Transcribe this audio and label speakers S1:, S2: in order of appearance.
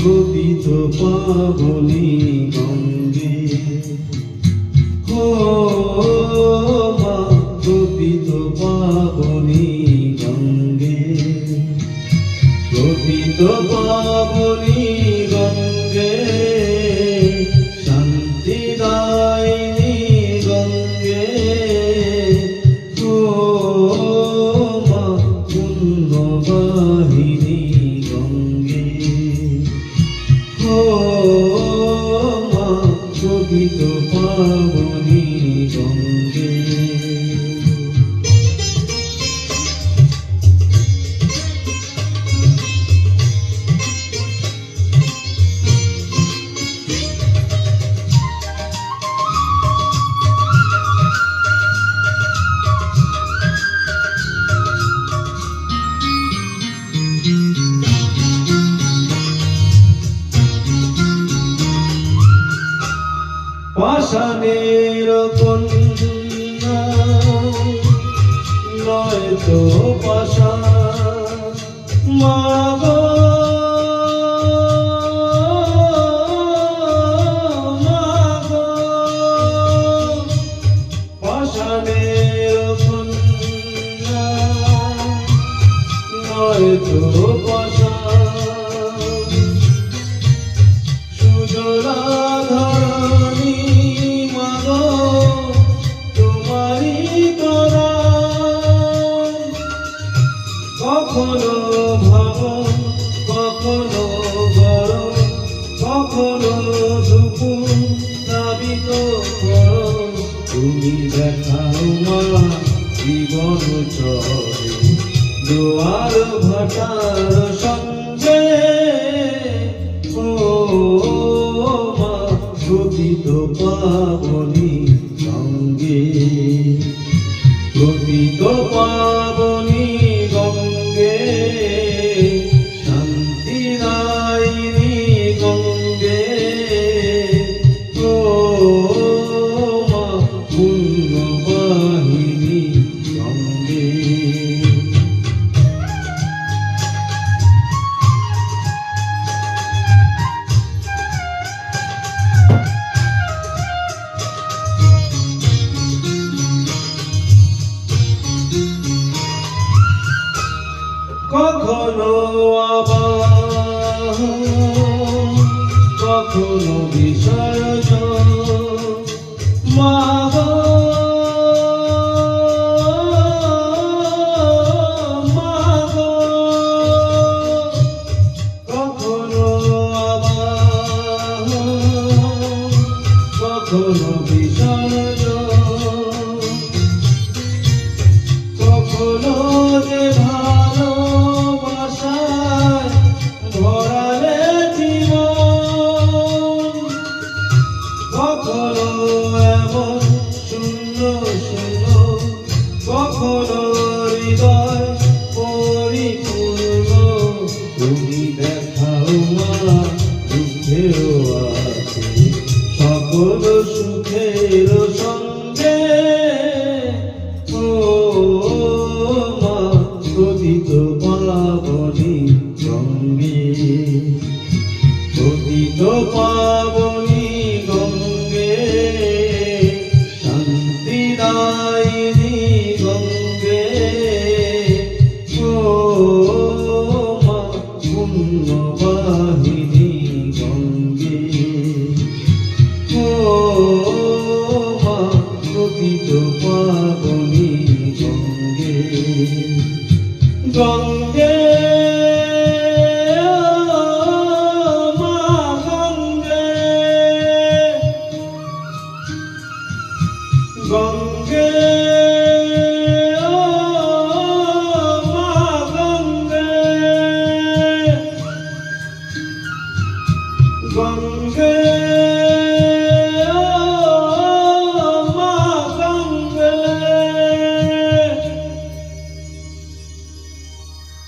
S1: পতিত পাবনী গঙ্গে, ও মা পতিত পাবনী গঙ্গে, পতিত পাবনী গঙ্গে, শান্তিদায়িনী গঙ্গে, ও মা পুণ্যবাহিনী গঙ্গে, ও মা পতিত পাবনী গঙ্গে। পাষাণের কন্যা নয় তো পাষাণ, মা গো মা গো, পাষাণের কন্যা নয় তো পাষাণ, সুজলা ধরণী কখনো ভাঙন, কখনো গরম, কখনো দুপুর নাবিত করো, তুমি দেখাও মা জীবন চরে জোয়ার ভাটার সঙ্গে, ও মা পতিত পাবনী গঙ্গে, পতিত পাবনী গঙ্গে, শান্তিদায়িনী গঙ্গে, ও মা পুণ্যবাহিনী গঙ্গে। কখনো আবার কখনো বিসর্জন, মা গো মা গো, কখনো আবার কখনো বিসর্জন, কখনো যে ভরালে জীবন, কখনো এমন শূন্য শূন্য, কখনো হৃদয় পরিপূর্ণ, তুমি দেখাও মা দুঃখেও আছে সকল সুখের সঙ্গে, ও মা পতিত পাবনী গঙ্গে, পতিত পাবনী গঙ্গে, শান্তিদায়িনী গঙ্গে, ও মা পুণ্যবাহিনী গঙ্গে, ও মা পতিত পাবনী গঙ্গে, গঙ্গে গঙ্গে, ও মা গঙ্গে, গঙ্গে।